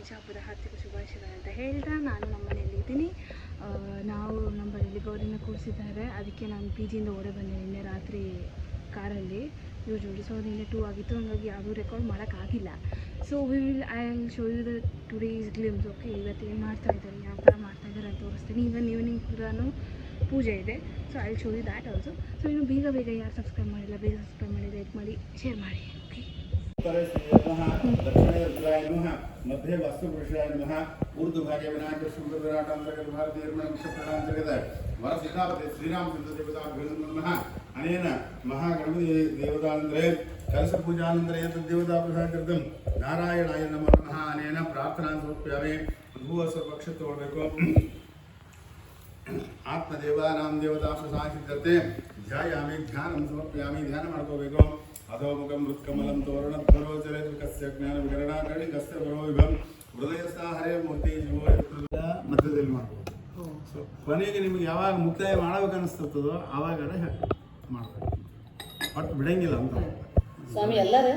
ಗಣೇಶ ಹಬ್ಬದ ಹಾರ್ದಿಕ ಶುಭಾಶಯಗಳು ಅಂತ ಹೇಳ್ತಾ ನಾನು ನಮ್ಮ ಮನೆಯಲ್ಲಿದ್ದೀನಿ. ನಾವು ನಮ್ಮ ಮನೆಯಲ್ಲಿ ಗೌರಿನ ಕೂರಿಸಿದ್ದಾರೆ. ಅದಕ್ಕೆ ನಾನು ಪಿ ಜಿಯಿಂದ ಓಡೆ ಬಂದೆ ನಿನ್ನೆ ರಾತ್ರಿ ಕಾರಲ್ಲಿ ಯೂಶುವಲಿ. ಸೊ ನಿನ್ನೆ 2 ಆಗಿತ್ತು, ಹಾಗಾಗಿ ಯಾವುದೂ ರೆಕಾರ್ಡ್ ಮಾಡೋಕ್ಕಾಗಿಲ್ಲ. So I will show you the today's glimpse. Okay, ಇವತ್ತು ಏನು ಮಾಡ್ತಾಯಿದ್ದಾರೆ, ಯಾವ ಥರ ಮಾಡ್ತಾಯಿದ್ದಾರೆ ಅಂತ ತೋರಿಸ್ತೀನಿ. ಈವ್ನಿಂಗ್ ಕೂಡ ಪೂಜೆ ಇದೆ. So I will show you that also. So ಇನ್ನು ಬೇಗ ಯಾರು ಸಬ್ಸ್ಕ್ರೈಬ್ ಮಾಡಿಲ್ಲ, ಬೇಗ ಸಬ್ಸ್ಕ್ರೈಬ್ ಮಾಡಿ, ಲೈಕ್ ಮಾಡಿ, ಶೇರ್ ಮಾಡಿ. ಓಕೆ, दक्षिणे रुद्राय नमः, मध्ये वास्तुपुरुषाय नमः, ऊर्ध्वभागे विनायक शुक्रविराटान्तर्गत भारतीय नक्षत्रान्तर्गत वरसीतापति श्रीरामचन्द्र देवताभ्यो नमः. अनेन महागणपति देवतान्तरे कलशपूजानन्तरे तद्देवताभ्यः कृतं नारायणाय नमो नमः. अनेन प्रार्थनां समर्पयामि. भूवस्वपक्षतोडको आत्मदेवानां देवतासु साक्षित्यर्थे ध्यायामि, ध्यानं समर्पयामि. ध्यान ಮಾಡ್ಕೋಬೇಕು. अधोमुखं मृत्कमलं तोरणध्वरोचरकस्य ज्ञानविकरणाकर्णिकस्य परोविभं हृदयस्थ हरे मूर्ति जीवो ಮಧ್ಯದಲ್ಲಿ ಮಾಡ್ಬೋದು. ಸೊ ಕೊನೆಗೆ ನಿಮಗೆ ಯಾವಾಗ ಮುಕ್ತಾಯ ಮಾಡಬೇಕು ಅನಿಸ್ತದೋ ಆವಾಗ ಮಾಡಬೇಕು, ಬಟ್ ಬಿಡಂಗಿಲ್ಲ ಅಂತ ಸ್ವಾಮಿ. ಎಲ್ಲರೂ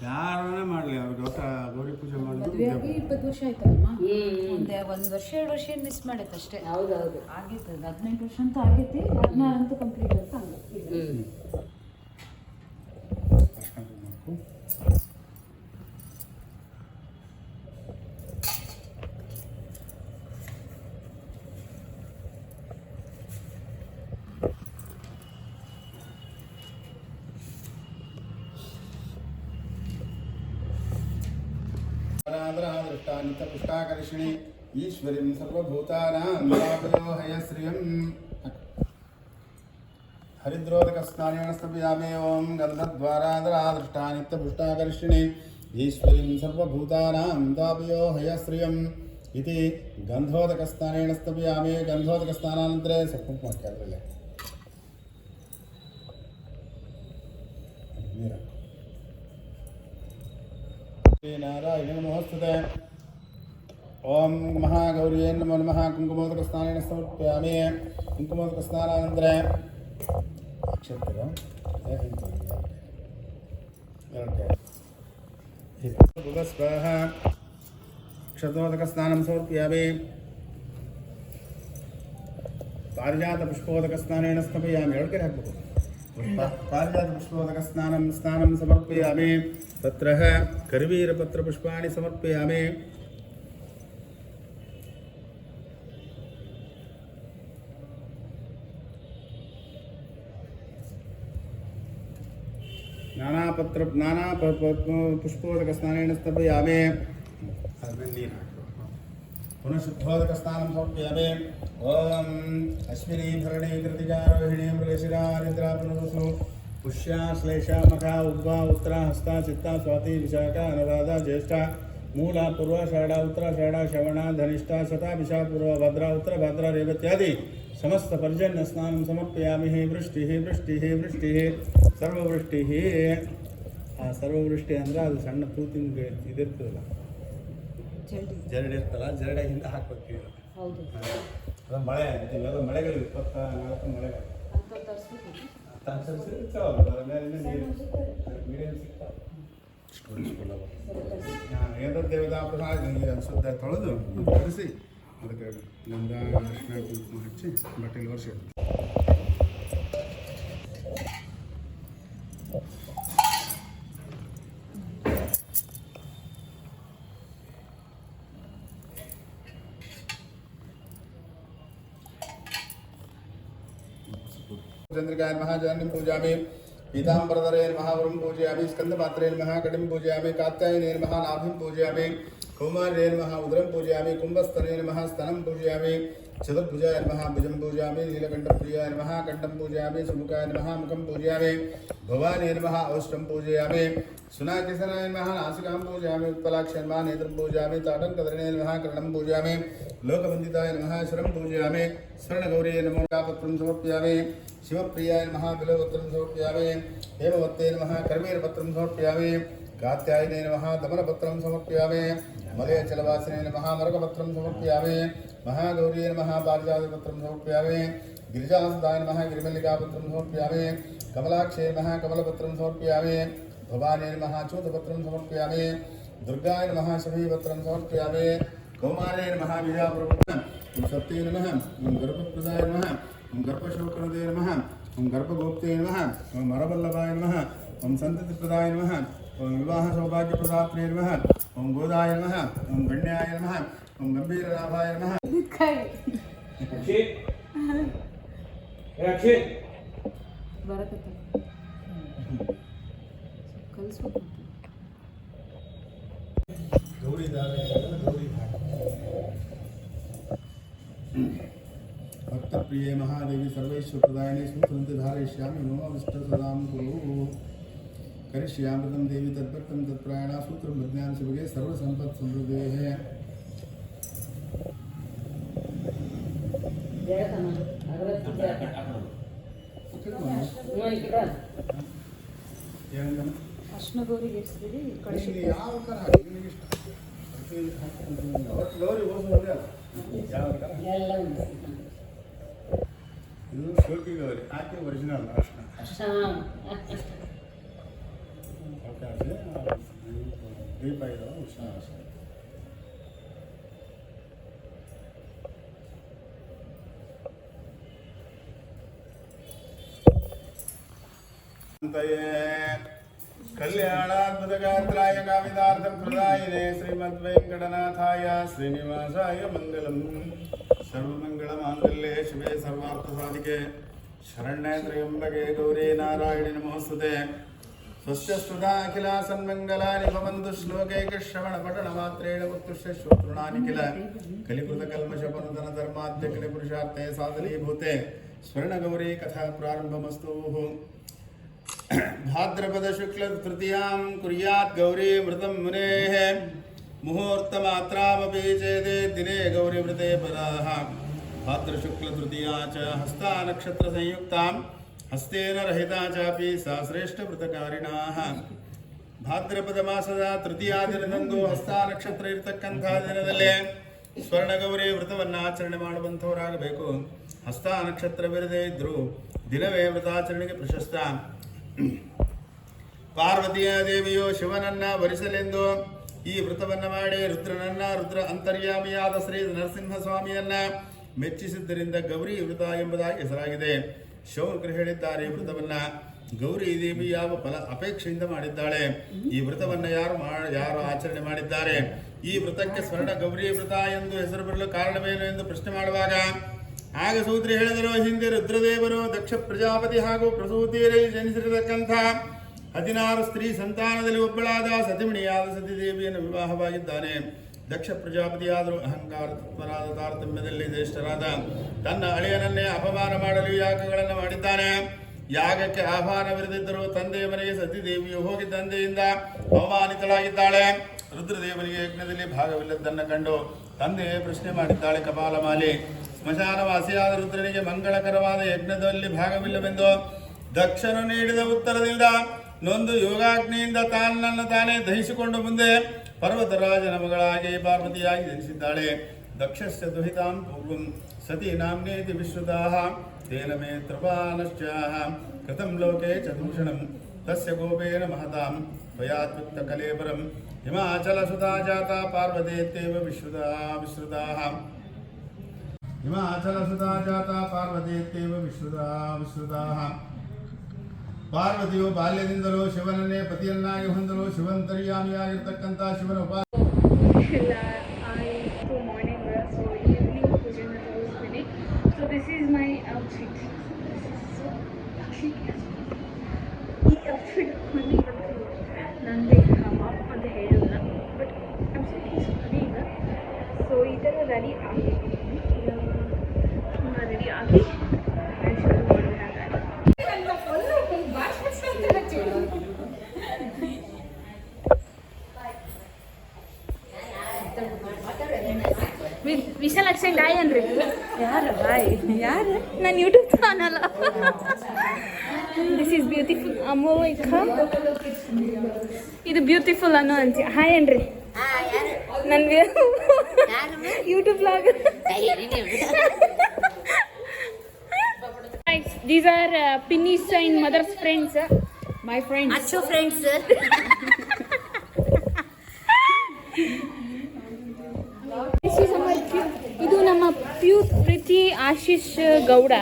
ಯಾರನ್ನೇ ಮಾಡಲಿ, ಅವ್ರಿಗೆ ಹೊಸ ಗೌರಿ ಪೂಜೆ ಮಾಡಿದ್ರು 20 ವರ್ಷ ಆಯ್ತಲ್ಲಮ್ಮ. ಒಂದು ವರ್ಷ 2 ವರ್ಷ ಮಿಸ್ ಮಾಡೈತೆ ಅಷ್ಟೇ. ಹೌದೌದು, ಆಗೈತೆ. 18 ವರ್ಷ ಅಂತ ಆಗೈತಿ, 16 ಅಂತೂ ಕಂಪ್ಲೀಟ್ ಅಂತ ಆಗೈತಿ. दृष्टानितपुष्टाकर्षिणी ईश्वरीं सर्वभूतानां हयश्रियं हरिद्रोदकस्नानेन स्तपयामि. ओं गन्धद्वारादरादृष्टानित्यपुष्टाकर्षिणी ईश्वरीं सर्वभूतानां तापयो हयश्रियम् इति गन्धोदकस्नानेन स्तपयामि. गन्धोदकस्नानानन्तरे सकुङ्कुमक्याद्रल्ले नारायण नमोस्तुते. ओं महागौर्यै नमो नमः. कुङ्कुमोदकस्नानेन समर्पयामि. कुङ्कुमोदकस्नानानन्तरे अक्षत्र स्वाहा अक्षतोदकस्नानं समर्पयामि. पारिजातपुष्पोदकस्नानेन स्तपयामि. पारिजातपुष्पोदकस्नानं समर्पयामि. तत्र करवीरपत्रपुष्पाणि समर्पयामि. पुष्पोदकस्नानेन स्तपयामि. पुनः शुद्धोदकस्नानं समर्पयामि. ओम अश्विनी भरणी कृतिका रोहिणी मृगशिरा निद्रा पुनरुसु पुष्या श्लेषा मखा उद्वा उत्तरा हस्ता चित्ता स्वाति विशाखा अनुराधा ज्येष्ठा मूला पूर्वाषाढ़ा उत्तराषाढ़ा श्रवणा धनिष्ठा शता विशा पूर्व भद्रा उत्तर भद्रा रेवत्यादि समस्त पर्जन्य स्नानं समर्पयामि. वृष्टिः वृष्टिः वृष्टिः सर्ववृष्टिः. ಆ ಸರ್ವವೃಷ್ಟಿ ಅಂದರೆ ಅದು ಸಣ್ಣ ತೂತಿನ ಇದಿರ್ತದಲ್ಲ, ಜರಡಿ ಇರ್ತಲ್ಲ, ಜರಡಿ ಹಿಂದೆ ಹಾಕ್ಬೇಕು. ಅದು ಮಳೆ ಇವೆಲ್ಲ ಮಳೆಗಳು 24 ಮಳೆಗಳು ಏನಾದ್ರು ದೇವತಾ ಪ್ರಸಾದ ಶುದ್ಧ ತೊಳೆದು ಕರೆಸಿ ಅದಕ್ಕೆ ಗಂಧ ಅರಿಶಿನ ಕುಂಕುಮ ಹಚ್ಚಿ ಬಟ್ಟೆಲಿ ಒರೆಸಿ. चंद्रिकाय नमः. जननीं पूजयामि. पीताम्बरधरे नमः. वरुं पूजयामि. स्कन्दपात्रे नमः. कटिं पूजयामि. कात्यायने नमः. नाभिं पूजयामि. कौमार्ये नमः. उदरं पूजयामि. कुम्भस्तने नमः. स्तनं पूजयामि. चतुर्भुजाय नमः. भुजं पूजयामि. नीलकण्ठप्रियाय नमः. कण्ठं पूजयामि. सुमुखाय नमः. मुखं पूजयामि. भवानी नमः. औष्ठं पूजयामि. सुनाकेसनाय नमः. नासिकां पूजयामि. उत्पलाक्षाय नमः. नेत्रं पूजयामि. ताटङ्कधरणे नमः. कर्णं पूजयामि. लोकवन्दिताय नमः. शिरं पूजयामि. स्वर्णगौर्यै नमो. पत्रं समर्पयामि. शिवप्रियाय नमः. बिल्वपत्रं समर्पयामि. हेमवत्यै नमः. कर्वीरपत्रं समर्पयामि. कात्यायने नमः. दमनपत्रं समर्पयामि. मलयचलवासिने नमः. मरकपत्रं समर्पयामि. महागौर्यै नमः. पारिजातपत्रं समर्पयामि. गिरिजासुताय नमः. गिरिमल्लिकापत्रं समर्पयामि. कमलाक्षे नमः. कमलपत्रं समर्पयामि. भवानी नमः. चूतपत्रं समर्पयामि. दुर्गाय नमः शमीवत्रं समर्पयामि कौमारे नमः विद्याप्रभुः सत्ये नमः गर्भप्रदाय नमः गर्भशोकनदे नमः गर्भगोप्ते नमः मरवल्लभाय नमः सन्ततिप्रदाय नमः विवाह सौभाग्यप्रदात्रे नमः गोदाय नमः गण्याय नमः गंभीरलाभाय नमः गौरी भक्तप्रिये महादेवी सर्वैश्वर्यप्रदायिनी सूत्रन्ते धारयिष्यामि नो अविष्टसदां कुरु करिष्यामृतं देवी तद्भक्तं तत्प्रायणा सूत्रं विज्ञान शिवगे सर्वसंपत् समृद्धेः ಅರ್ಶನಗೌರಿಗೆ ಇಡ್ಸಿದ್ದೀವಿ ಕಳಿಸಿ ಯಾವ ಕಾರ ಗೌರಿ ಎಲ್ಲ ಉಂಟು ಇದು ಶೋಕಿ ಗೌರಿ ಆಕೆ ಒರಿಜಿನಲ್ ಅರ್ಶನ ದೀಪ ಇದಾವೆ ಅರ್ಶನ कल्याणाद्भुतगात्राय कामितार्थप्रदायिने श्रीमद्वेङ्कटनाथाय श्रीनिवासाय मङ्गलम् सर्वमङ्गलमाङ्गल्ये शिवे सर्वार्थसाधिके शरण्ये त्र्यम्बके गौरी नारायणि नमोऽस्तुते स्वस्य स्तुता अखिला सन्मङ्गलानि भवन्तु श्लोकैकश्रवणपठनमात्रेण उत्तुष्य श्रोतॄणानि किल कलिकृतकल्मषपनुतनधर्माद्यखिलपुरुषार्थे साधनीभूते स्वर्णगौरी कथा प्रारम्भमस्तु भाद्रपद शुक्ल तृतीयां कुर्यात् गौरी मृतं मुनेः मुहूर्तमात्रामपि चेदे दिने गौरी मृते पदाः भाद्रशुक्ल तृतीया च हस्ता नक्षत्र संयुक्तां हस्तेन रहिता चापि सा श्रेष्ठव्रतकारिणाः भाद्रपद मासದ ತೃತೀಯ ದಿನದಂದು ಹಸ್ತ ನಕ್ಷತ್ರ ಇರತಕ್ಕಂಥ ದಿನದಲ್ಲೇ ಸ್ವರ್ಣಗೌರಿ ವ್ರತವನ್ನು ಆಚರಣೆ ಮಾಡುವಂಥವರಾಗಬೇಕು. ಹಸ್ತ ನಕ್ಷತ್ರವಿರದೇ ಇದ್ದರೂ ದಿನವೇ ವ್ರತಾಚರಣೆಗೆ ಪ್ರಶಸ್ತ. ಪಾರ್ವತಿಯ ದೇವಿಯು ಶಿವನನ್ನ ವರಿಸಲೆಂದು ಈ ವ್ರತವನ್ನು ಮಾಡಿ ರುದ್ರ ಅಂತರ್ಯಾಮಿಯಾದ ಶ್ರೀ ನರಸಿಂಹಸ್ವಾಮಿಯನ್ನ ಮೆಚ್ಚಿಸಿದ್ದರಿಂದ ಗೌರಿ ವ್ರತ ಎಂಬುದಾಗಿ ಹೆಸರಾಗಿದೆ. ಶೌನಕರು ಹೇಳಿದ್ದಾರೆ, ಈ ವ್ರತವನ್ನ ಗೌರಿ ದೇವಿ ಯಾವ ಫಲ ಅಪೇಕ್ಷೆಯಿಂದ ಮಾಡಿದ್ದಾಳೆ, ಈ ವ್ರತವನ್ನ ಯಾರು ಆಚರಣೆ ಮಾಡಿದ್ದಾರೆ, ಈ ವ್ರತಕ್ಕೆ ಸ್ವರ್ಣ ಗೌರಿ ವ್ರತ ಎಂದು ಹೆಸರು ಬರಲು ಕಾರಣವೇನು ಎಂದು ಪ್ರಶ್ನೆ ಮಾಡುವಾಗ ಆಗ ಸೂತ್ರಿ ಹೇಳಿದರು, ಹಿಂದೆ ರುದ್ರದೇವರು ದಕ್ಷ ಪ್ರಜಾಪತಿ ಹಾಗೂ ಪ್ರಸೂತಿಯರಲ್ಲಿ ಜನಿಸಿರತಕ್ಕಂಥ 16 ಸ್ತ್ರೀ ಸಂತಾನದಲ್ಲಿ ಒಬ್ಬಳಾದ ಸತಿಮಣಿಯಾದ ಸತಿದೇವಿಯನ್ನು ವಿವಾಹವಾಗಿದ್ದಾನೆ. ದಕ್ಷ ಪ್ರಜಾಪತಿಯಾದರೂ ಅಹಂಕಾರ ತತ್ವರಾದ ತಾರತಮ್ಯದಲ್ಲಿ ಜ್ಯೇಷ್ಠರಾದ ತನ್ನ ಅಳಿಯನನ್ನೇ ಅಪಮಾನ ಮಾಡಲು ಯಾಗಗಳನ್ನು ಮಾಡಿದ್ದಾನೆ. ಯಾಗಕ್ಕೆ ಆಹ್ವಾನವಿರದಿದ್ದರೂ ತಂದೆಯ ಮನೆಗೆ ಸತಿದೇವಿಯು ಹೋಗಿ ತಂದೆಯಿಂದ ಅವಮಾನಿತಳಾಗಿದ್ದಾಳೆ. ರುದ್ರದೇವನಿಗೆ ಯಜ್ಞದಲ್ಲಿ ಭಾಗವಿಲ್ಲದನ್ನು ಕಂಡು ತಂದೆ ಪ್ರಶ್ನೆ ಮಾಡಿದ್ದಾಳೆ. ಕಪಾಲಮಾಲಿ ಸ್ಮಶಾನವಾಸಿಯಾದ ರುದ್ರನಿಗೆ ಮಂಗಳಕರವಾದ ಯಜ್ಞದಲ್ಲಿ ಭಾಗವಿಲ್ಲವೆಂದು ದಕ್ಷನು ನೀಡಿದ ಉತ್ತರದಿಂದ ನೊಂದು ಯೋಗಾಗ್ನಿಯಿಂದ ತನ್ನನ್ನು ತಾನೇ ದಹಿಸಿಕೊಂಡು ಮುಂದೆ ಪರ್ವತರಾಜನ ಮಗಳಾಗಿ ಪಾರ್ವತಿಯಾಗಿ ಜನಿಸಿದ್ದಾಳೆ. ದಕ್ಷಸ್ಯ ದುಹಿತಾಂ ಪೂರ್ವಂ ಸತಿ ನಾಮ್ನೇತಿ ವಿಶ್ರುತಾಃ ತೇನ ಮೇ ತ್ರಪಾನಶ್ಚಾಃ ಕೃತಂ ಲೋಕೆ ಚತುರ್ಷಣಂ ತಸ್ಯ ಗೋಪೇನ ಮಹತಾಂ ತ್ವಯಾತ್ಯುಕ್ತ ಕಲೇಬರಂ ಹಿಮಾಚಲಸುತಾ ಜಾತಾ ಪಾರ್ವತೇತ್ಯೇವ ವಿಶ್ರುತಾಃ ಹಿಮಾಚಲಸುತಾ ಜಾತಾ ಪಾರ್ವತೇತ್ಯೇವ ವಿಶ್ರುತಾಃ. ಪಾರ್ವತಿಯು ಬಾಲ್ಯದಿಂದಲೂ ಶಿವನನ್ನೇ ಪತಿಯನ್ನಾಗಿ ಹೊಂದಲು ಶಿವಂತರ್ಯಾಮಿಯಾಗಿರ್ತಕ್ಕಂಥ ಶಿವನ ಮಾರ್ನಿಂಗ್ ಸೊ ಈವ್ನಿಂಗ್ ಪೂಜೆ ತೋರಿಸ್ತೀನಿ. So this is my outfit. ಈ ಔಟ್ಫಿಟ್ ನನಗೆ ಮಾಪ್ ಅಂತ ಹೇಳಿಲ್ಲ, ಬಟ್ ಈಗ ಸೊ ಈ ಥರ ರೆಡಿ ಆಗಿದ್ದೀನಿ. ರೆಡಿ ಆಗಿ ವಿಶಾಲಾಕ್ಷಿ ಗಾಯ ಅನ್ರಿ. ಯಾರು ಬಾಯ್? ಯಾರು? ನಾನು YouTube channel. This is beautiful ಅಮೋಯಿಕ. ಇದು ಬ್ಯೂಟಿಫುಲ್ ಅನ್ನೋ ಅಂಚಿ ಹಾಯ್ ಅನ್ರಿ. ನನ್ನ YouTube blog. These are Pinni's and mother's friends. My friends. Acho friends. Ashish Gowda.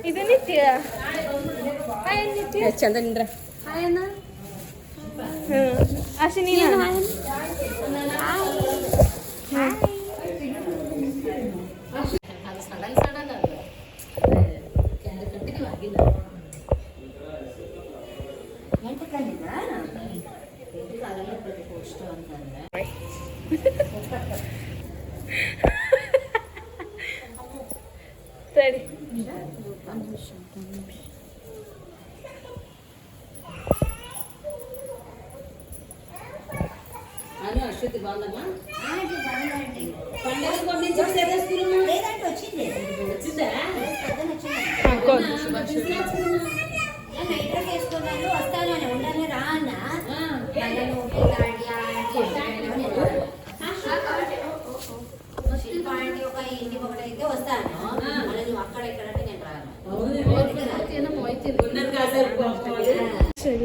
ಇದು ನಿತ್ಯ. ಹಾಯ್ ನಿತ್ಯ. ಚಂದ ನಿಂದ್ರ. ಅಶ್ವಿನಿ ಸರಿ. అశ్వతి బాగుందమ్మా. ఇంటికి ఒకటైతే వస్తాను, నువ్వు అక్కడ ఇక్కడ నేను రాను. ಸರಿ